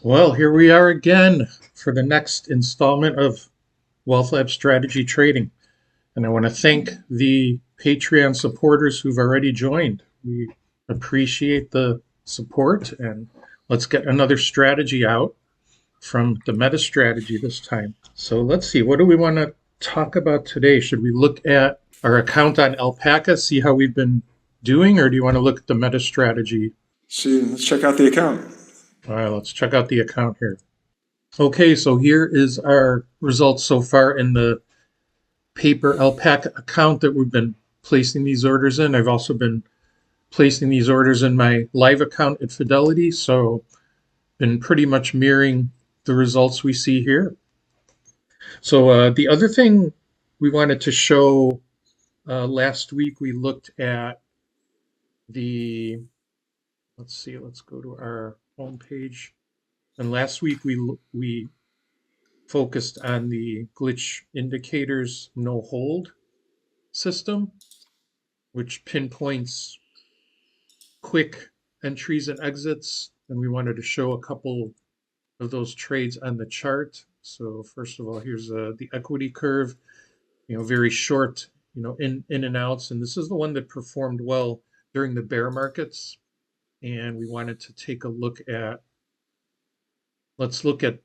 Well, here we are again for the next installment of WealthLab Strategy Trading. And I want to thank the Patreon supporters who've already joined. We appreciate the support, and let's get another strategy out from the MetaStrategy this time. So let's see, what do we want to talk about today? Should we look at our account on Alpaca, see how we've been doing, or do you want to look at the MetaStrategy? Let's check out the account. All right, let's check out the account here. Okay, so here is our results so far in the paper alpaca account that we've been placing these orders in. I've also been placing these orders in my live account at Fidelity, so been pretty much mirroring the results we see here. So the other thing we wanted to show last week, we looked at the, let's see, let's go to our home page. And last week we focused on the glitch indicators no hold system, which pinpoints quick entries and exits. And we wanted to show a couple of those trades on the chart. So first of all, here's the equity curve, very short, in and outs. And this is the one that performed well during the bear markets. And we wanted to take a look at, let's look at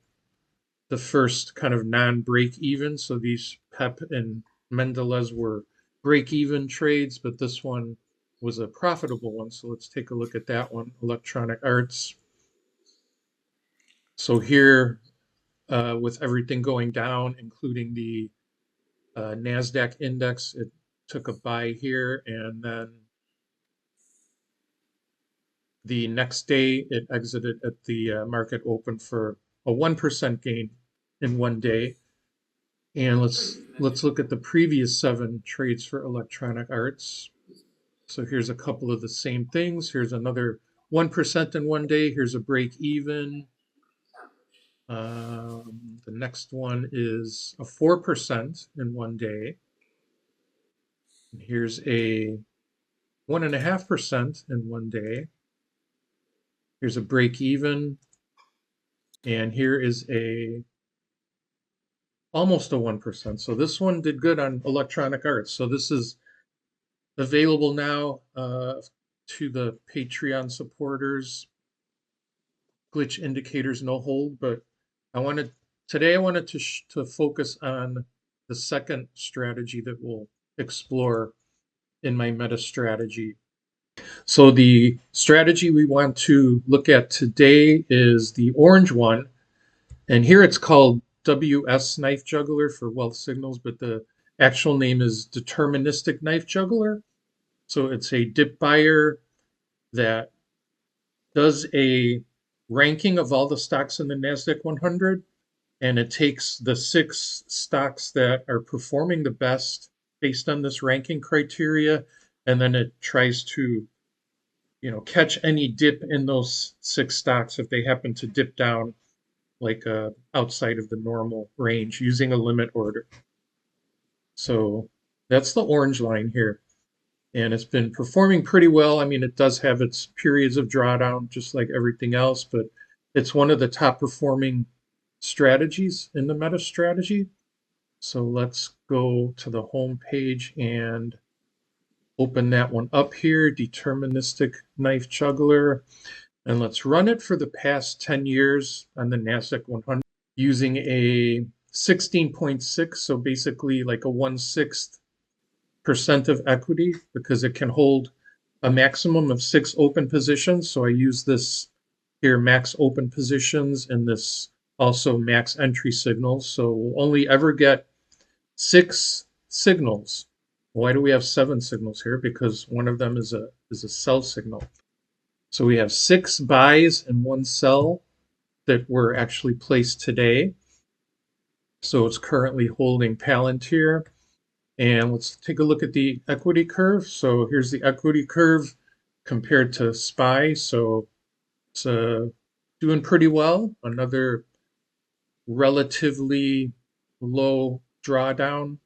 the first kind of non-break even. So these Pep and Mendelez were break even trades, but this one was a profitable one. So let's take a look at that one, Electronic Arts. So here, with everything going down, including the NASDAQ index, it took a buy here, and then the next day it exited at the market open for a 1% gain in one day. And let's look at the previous 7 trades for Electronic Arts. So here's a couple of the same things. Here's another 1% in one day. Here's a break even. The next one is a 4% in one day. And here's a 1.5% in one day. Here's a break even. And here is a almost a 1%. So this one did good on Electronic Arts. So this is available now to the Patreon supporters. Glitch indicators no hold, but I wanted to focus on the second strategy that we'll explore in my MetaStrategy. So the strategy we want to look at today is the orange one, and here it's called WS Knife Juggler for wealth signals, but the actual name is Deterministic Knife Juggler. So it's a dip buyer that does a ranking of all the stocks in the NASDAQ 100, and it takes the 6 stocks that are performing the best based on this ranking criteria, and then it tries to, catch any dip in those 6 stocks if they happen to dip down like outside of the normal range using a limit order. So that's the orange line here. And it's been performing pretty well. I mean, it does have its periods of drawdown, just like everything else, but it's one of the top performing strategies in the MetaStrategy. So let's go to the home page and open that one up here, Deterministic Knife Juggler. And let's run it for the past 10 years on the NASDAQ 100 using a 16.6, so basically like a 1/6% of equity, because it can hold a maximum of 6 open positions. So I use this here, max open positions, and this also max entry signals. So we'll only ever get 6 signals. Why do we have 7 signals here? Because one of them is a sell signal. So we have 6 buys and 1 sell that were actually placed today. So it's currently holding Palantir. And let's take a look at the equity curve. So here's the equity curve compared to SPY. So it's doing pretty well. Another relatively low drawdown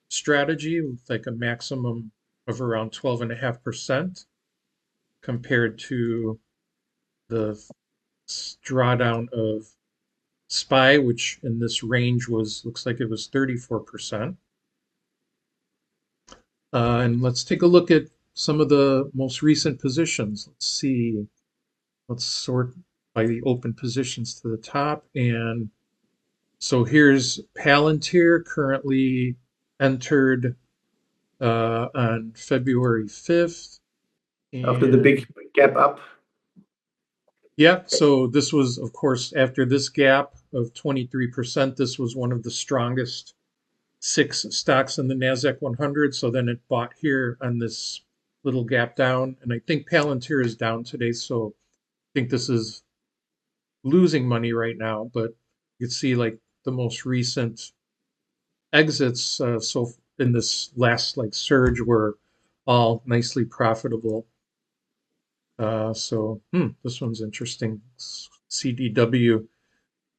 strategy with like a maximum of around 12.5% compared to the drawdown of SPY, which in this range looks like it was 34%. And let's take a look at some of the most recent positions. Let's see. Let's sort by the open positions to the top. And so here's Palantir, currently entered on February 5th. After the And big gap up. yeah, so this was, of course, after this gap of 23%, this was one of the strongest 6 stocks in the NASDAQ 100. So then it bought here on this little gap down. And I think Palantir is down today. So I think this is losing money right now. But you can see like the most recent exits so in this last like surge were all nicely profitable. This one's interesting. CDW.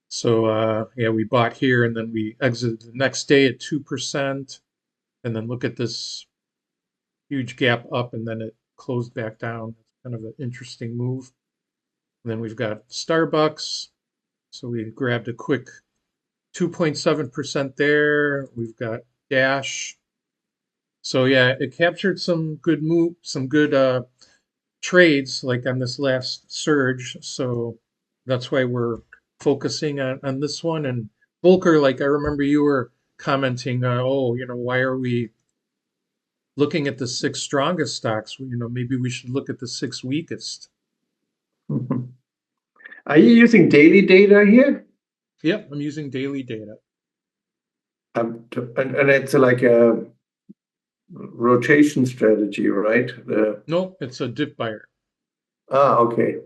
So yeah, we bought here and then we exited the next day at 2%. And then look at this huge gap up and then it closed back down. It's kind of an interesting move. And then we've got Starbucks. So we grabbed a quick 2.7% there. We've got Dash. So yeah, it captured some good trades like on this last surge. So that's why we're focusing on this one. And Volker, like I remember you were commenting, oh, why are we looking at the 6 strongest stocks? Maybe we should look at the 6 weakest. Are you using daily data here? Yep, I'm using daily data. And it's like a rotation strategy, right? No, it's a dip buyer. Okay.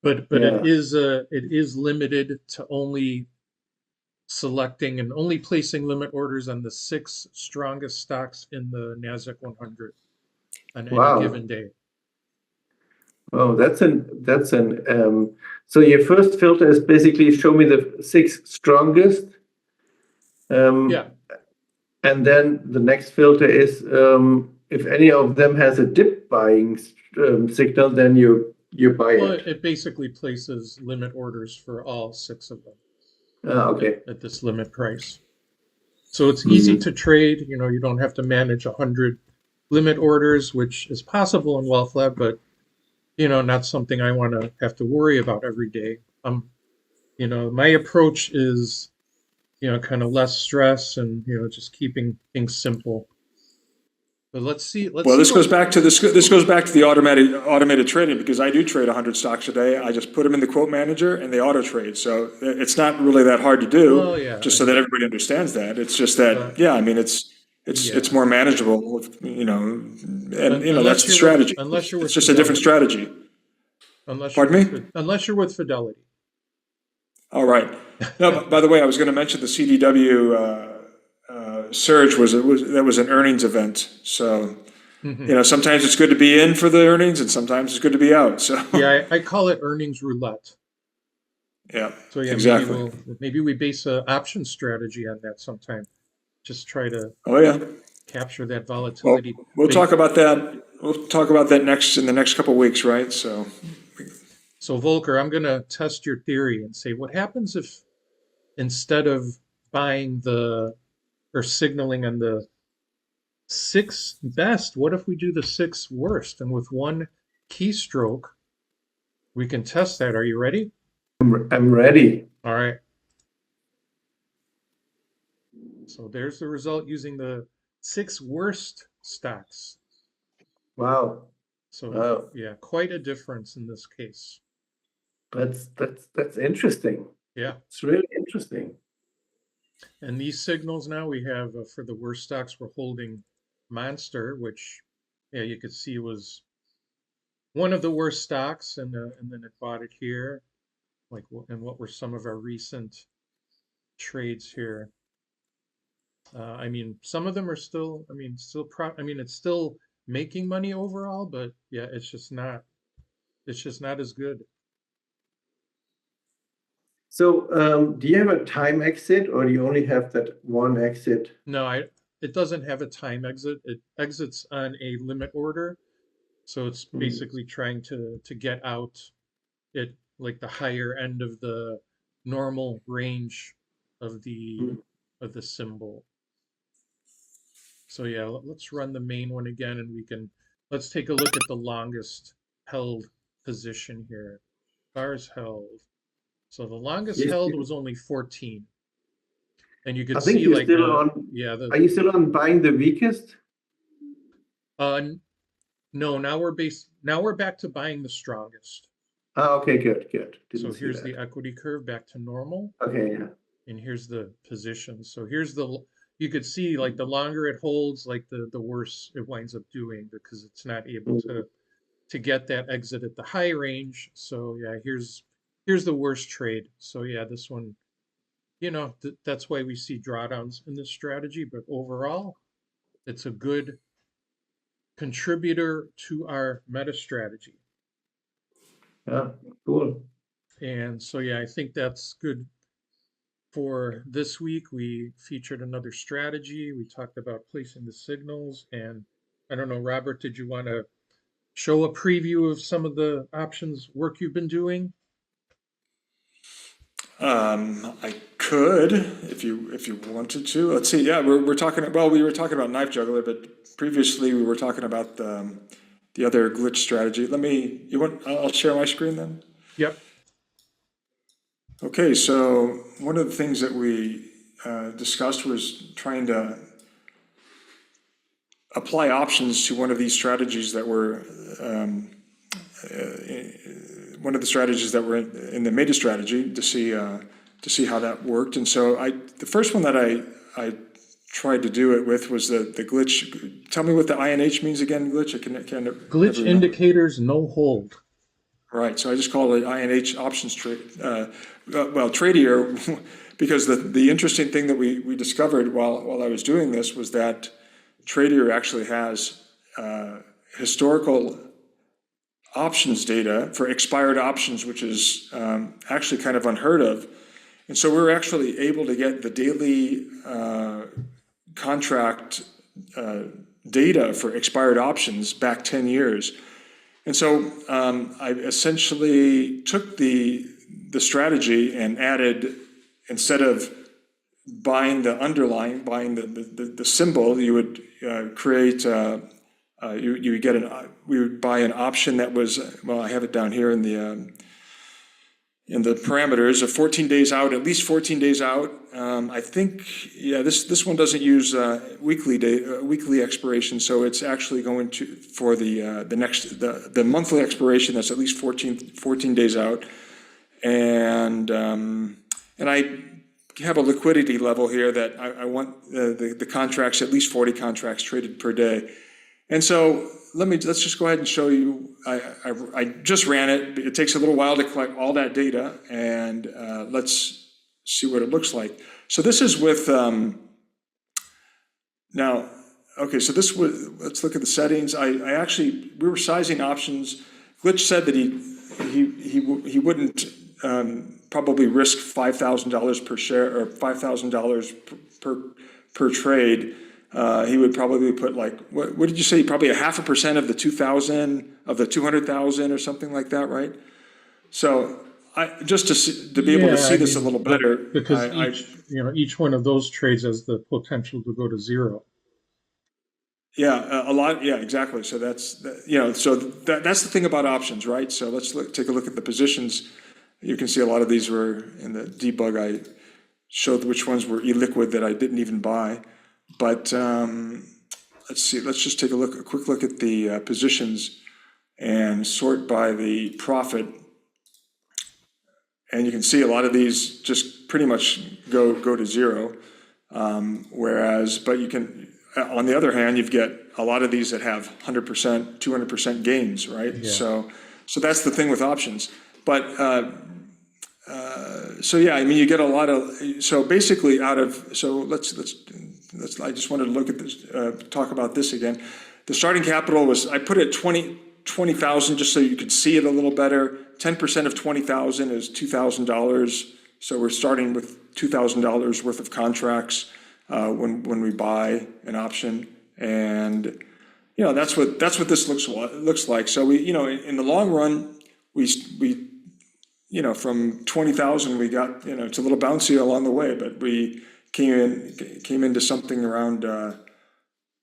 But Yeah. it is limited to only selecting and only placing limit orders on the 6 strongest stocks in the NASDAQ 100 on any Wow. given day. Oh, so your first filter is basically show me the 6 strongest. Yeah. And then the next filter is if any of them has a dip buying signal, then you buy Well, it. it basically places limit orders for all 6 of them Okay. at this limit price. So it's easy to trade. You don't have to manage 100 limit orders, which is possible in WealthLab, but not something I want to have to worry about every day. My approach is, kind of less stress and just keeping things simple. But let's see. Well, this goes back to the automated trading, because I do trade 100 stocks a day. I just put them in the quote manager and they auto trade. So it's not really that hard to do. Well, yeah, just so that everybody understands that. It's just that, yeah, I mean, it's more manageable, and that's the strategy. It's just a different strategy. Pardon me? Unless you're with Fidelity. All right. No, by the way, I was going to mention the CDW surge was an earnings event. So, sometimes it's good to be in for the earnings, and sometimes it's good to be out. So yeah, I call it earnings roulette. Yeah. So yeah, exactly. maybe we base an option strategy on that sometime. Just try to capture that volatility. Well, we'll talk about that. We'll talk about that in the next couple of weeks, right? So Volker, I'm going to test your theory and say, what happens if instead of buying or signaling on the 6 best, what if we do the 6 worst? And with one keystroke, we can test that. Are you ready? I'm ready. All right. So there's the result using the 6 worst stocks. Wow. So yeah, quite a difference in this case. That's interesting. Yeah. It's really interesting. And these signals now we have for the worst stocks, we're holding Monster, which, yeah, you could see was one of the worst stocks, and then it bought it here. And what were some of our recent trades here? I mean, some of them are still, it's still making money overall, but yeah, it's just not as good. So, do you have a time exit, or do you only have that one exit? No, it doesn't have a time exit. It exits on a limit order. So it's basically trying to get out. It like the higher end of the normal range of the symbol. So yeah, let's run the main one again, and let's take a look at the longest held position here. Bars held. So the longest Yes, held was only 14. And you I could think see you're like still on. yeah, Are you still on buying the weakest? no, now we're back to buying the strongest. Okay, good. So Didn't see here's the that. equity curve back to normal, Okay, yeah. and here's the position. So here's you could see like the longer it holds, like the worse it winds up doing, because it's not able Mhm. to get that exit at the high range. So yeah, here's the worst trade. So yeah, this one, that's why we see drawdowns in this strategy. But overall, it's a good contributor to our meta strategy. Yeah, cool. And so yeah, I think that's good for this week. We featured another strategy. We talked about placing the signals. And I don't know, Robert, did you want to show a preview of some of the options work you've been doing? I could, if you wanted to. Let's see. Yeah, we were talking about Knife Juggler, but previously we were talking about the other glitch strategy. I'll share my screen then. Yep. Okay, so one of the things that we discussed was trying to apply options to one of these strategies that were one of the strategies that were in the MetaStrategy to see how that worked. And so the first one that I tried to do it with was the glitch. Tell me what the INH means again, glitch. I can't Glitch indicators, no hold. Right, so I just call it INH options trade. Tradier, because the interesting thing that we discovered while I was doing this was that Tradier actually has historical options data for expired options, which is actually kind of unheard of. And so we're actually able to get the daily contract data for expired options back 10 years. And so I essentially took the strategy and added, instead of buying the underlying, buying the symbol, you would create, you would get we would buy an option that was, well, I have it down here in the parameters of 14 days out, at least 14 days out. I think, yeah, this one doesn't use weekly expiration, so it's actually going to for the monthly expiration that's at least 14 days out, and I have a liquidity level here that I want the contracts, at least 40 contracts traded per day. And so let's just go ahead and show you. I just ran it. It takes a little while to collect all that data, and let's see what it looks like. So this is with now. Okay, so let's look at the settings. We were sizing options. Glitch said that he wouldn't probably risk $5,000 per share or $5,000 per trade. He would probably put like, what did you say? Probably 0.5% of the 2,000 of the 200,000 or something like that, right? So just to be able to see this a little better, because each one of those trades has the potential to go to zero. Yeah, a lot. Yeah, exactly. So that's the thing about options, right? So let's take a look at the positions. You can see a lot of these were in the debug. I showed which ones were illiquid that I didn't even buy. But let's see. Let's just take a quick look at the positions and sort by the profit. And you can see a lot of these just pretty much go to zero. But you can, on the other hand, you've got a lot of these that have 100%, 200% gains, right? Yeah. So that's the thing with options. But so yeah, I mean, you get a lot of. So basically, let's. I just wanted to look at this, talk about this again. The starting capital was, I put it 20,000 just so you could see it a little better. 10% of 20,000 is $2,000. So we're starting with $2,000 worth of contracts when we buy an option, and that's what this looks like. So we, in the long run, we from 20,000, we got, it's a little bouncy along the way, but we came into something around,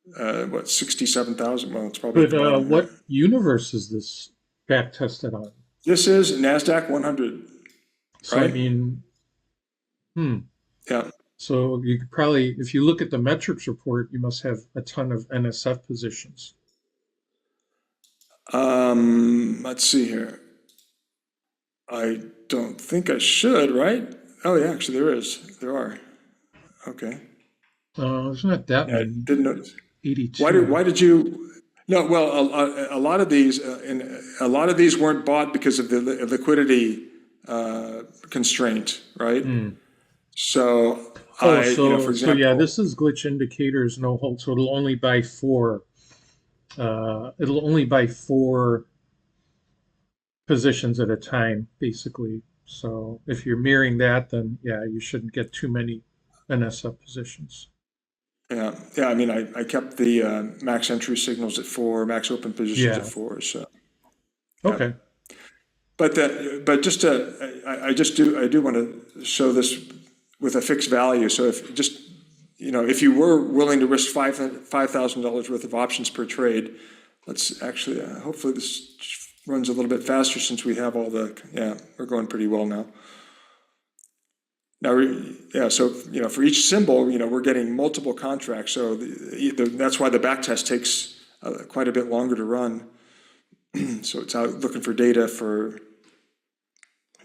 67,000. Well, it's probably at But the bottom what here. universe is this back tested on? This is NASDAQ 100, So I right? mean, Yeah. so you could probably, if you look at the metrics report, you must have a ton of NSF positions. Let's see here. I don't think I should, right? Oh, yeah, actually there are. Okay. There's not that Yeah, I many. didn't notice. 82. Why did you? No, well, a lot of these, a lot of these weren't bought because of the liquidity constraint, right? So Oh, for so yeah, example, this is glitch indicators, no hold. So it'll only buy four. It'll only buy four positions at a time, basically. So if you're mirroring that, then yeah, you shouldn't get too many NSF positions. yeah, I mean, I kept the max entry signals at 4, max open positions at Yeah. 4. So, yeah. Okay. But just I do want to show this with a fixed value. So if you were willing to risk $5,000 worth of options per trade, let's actually hopefully this runs a little bit faster since we have all we're going pretty well now. Now, so for each symbol, we're getting multiple contracts. So that's why the back test takes quite a bit longer to run. So it's out looking for data for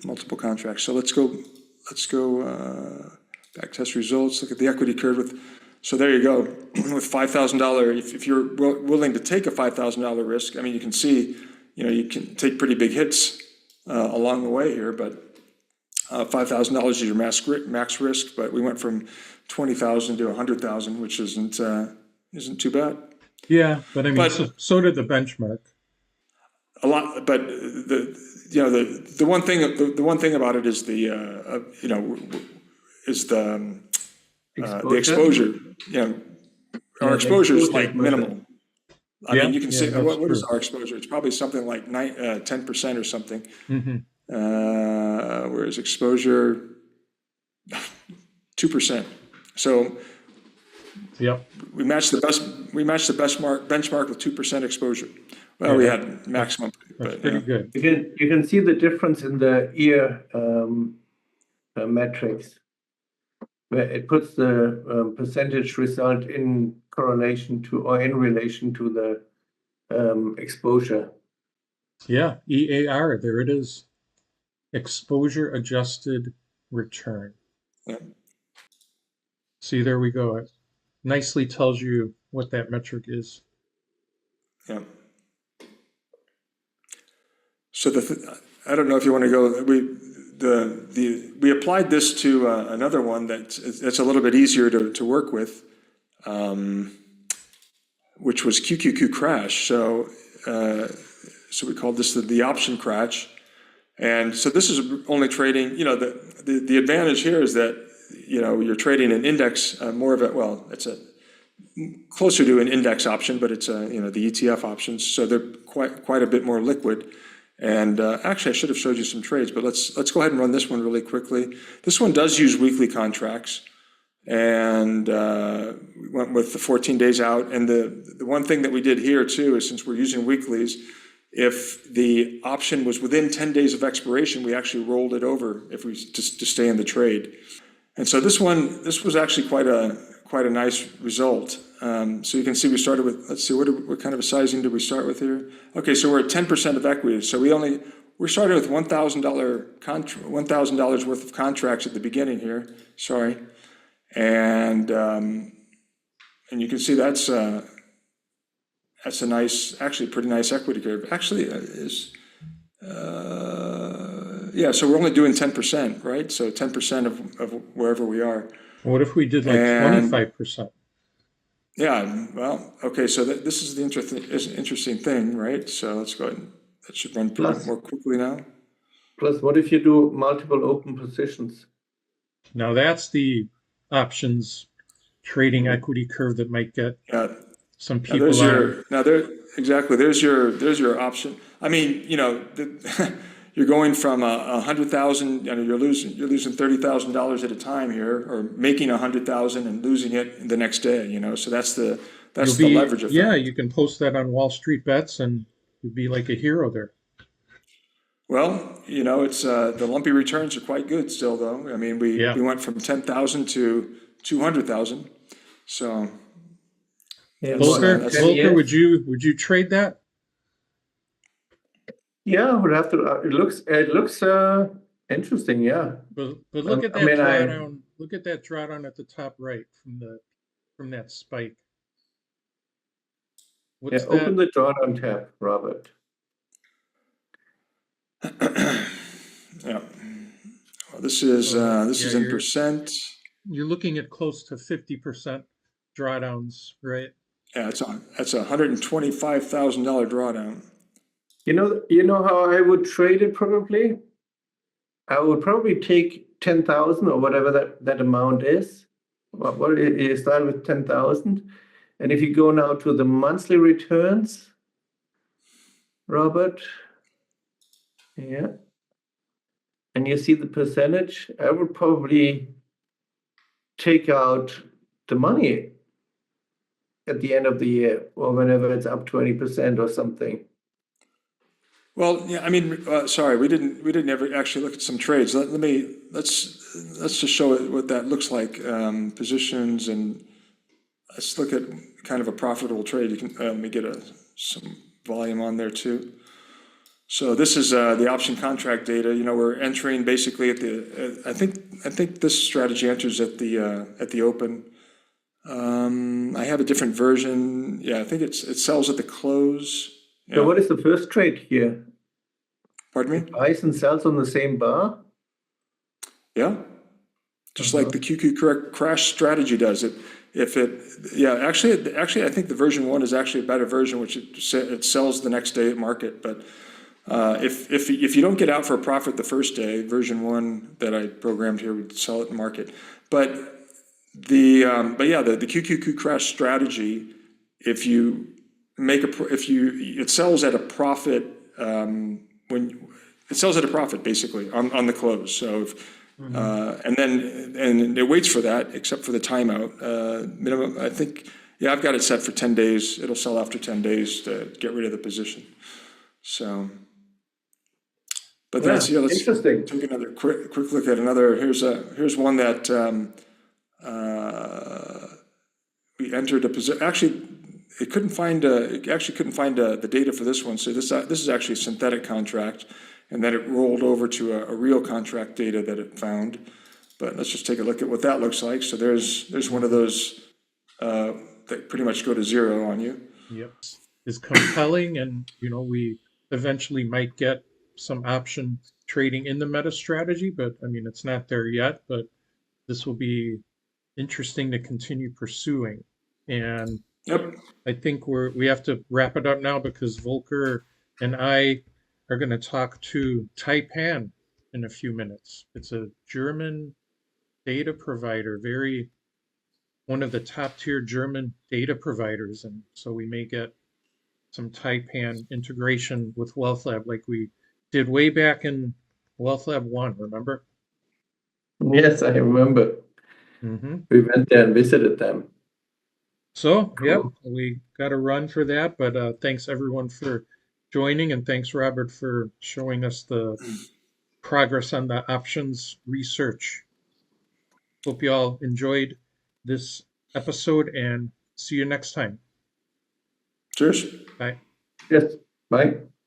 multiple contracts. So let's go back test results. Look at the equity curve so there you go. With $5,000, if you're willing to take a $5,000 risk, I mean, you can see, you can take pretty big hits along the way here, but $5,000 is your max risk, but we went from 20,000 to 100,000, which isn't too bad. Yeah, but I mean, so did the benchmark. A lot, but the one thing about it is the exposure. Our exposure is like minimal. I mean, you can see what is our exposure? It's probably something like 10% or something. Whereas exposure 2%. So we matched the benchmark with 2% exposure. Well, we had maximum. That's pretty good. You can see the difference in the ear metrics, where it puts the percentage result in correlation to or in relation to the exposure. Yeah, EAR, there it is. Exposure adjusted return. Yeah. See, there we go. It nicely tells you what that metric is. Yeah. So I don't know if you want to go. We applied this to another one that's a little bit easier to work with, which was QQQ crash. So we called this the option crash, and so this is only trading. The advantage here is that you're trading an index more of it. Well, it's closer to an index option, but it's the ETF options, so they're quite a bit more liquid. And actually, I should have showed you some trades, but let's go ahead and run this one really quickly. This one does use weekly contracts, and we went with the 14 days out. And the one thing that we did here too is, since we're using weeklies, if the option was within 10 days of expiration, we actually rolled it over if we to stay in the trade. And so this was actually quite a nice result. So you can see we started with, let's see, what kind of a sizing did we start with here? Okay, so we're at 10% of equity. So we're starting with $1,000 worth of contracts at the beginning here. Sorry, and you can see that's a nice, actually pretty nice equity curve. Actually, so we're only doing 10%, right? So 10% of wherever we are. What if we did like 25%? Yeah, well, okay, so this is the interesting thing, right? So let's go ahead. That should run more quickly now. Plus, what if you do multiple open positions? Now that's the options trading equity curve that might get some people exactly. There's your option. I mean, you're going from 100,000, you know, you're losing $30,000 at a time here, or making 100,000 and losing it the next day, you know, so that's the leverage effect. Yeah, you can post that on Wall Street Bets and you'd be like a hero there. Well, you know, it's the lumpy returns are quite good still, though. I mean, we went from 10,000 to 200,000. So, Volker, would you trade that? Yeah, we'll have to. It looks interesting. Yeah. But look at that drawdown. Look at that drawdown at the top right from that spike. What's that? Open the drawdown tab, Robert. Yeah. Well, this is in percent. You're looking at close to 50% drawdowns, right? Yeah, that's a $125,000 drawdown. You know how I would trade it probably? I would probably take 10,000 or whatever that amount is. What you start with 10,000, and if you go now to the monthly returns, Robert, yeah, and you see the percentage, I would probably take out the money at the end of the year, or whenever it's up 20% or something. Well, yeah, I mean, sorry, we didn't ever actually look at some trades. Let's just show it what that looks like. Positions, and let's look at kind of a profitable trade. You can let me get some volume on there too. So this is the option contract data. You know, we're entering basically at the. I think this strategy enters at the open. I have a different version. Yeah, I think it sells at the close. Yeah. So what is the first trade here? Pardon me? It buys and sells on the same bar? Yeah. Just like the QQ crash strategy does it. Actually, I think the version 1 is actually a better version, which it sells the next day at market. But if you don't get out for a profit the first day, version 1 that I programmed here would sell it in market. But the QQ crash strategy, if you make it sells at a profit when it sells at a profit basically on the close. So and it waits for that, except for the timeout minimum. I think I've got it set for 10 days. It'll sell after 10 days to get rid of the position. So, but that's let's interesting. take another quick look at another. Here's one that we entered a position. Actually, it couldn't find the data for this one. So this is actually a synthetic contract, and then it rolled over to a real contract data that it found. But let's just take a look at what that looks like. So there's one of those that pretty much go to zero on you. Yep, is compelling, and we eventually might get some option trading in the MetaStrategy, but I mean it's not there yet. But this will be interesting to continue pursuing. And yep. I think we have to wrap it up now because Volker and I are going to talk to Taipan in a few minutes. It's a German data provider, one of the top tier German data providers. And so we may get some Taipan integration with WealthLab like we did way back in WealthLab 1, remember? Yes, I remember. We went there and visited them. So, cool. Yep, we got a run for that, but thanks everyone for joining, and thanks Robert for showing us the progress on the options research. Hope you all enjoyed this episode, and see you next time. Cheers. Bye. Yes, bye.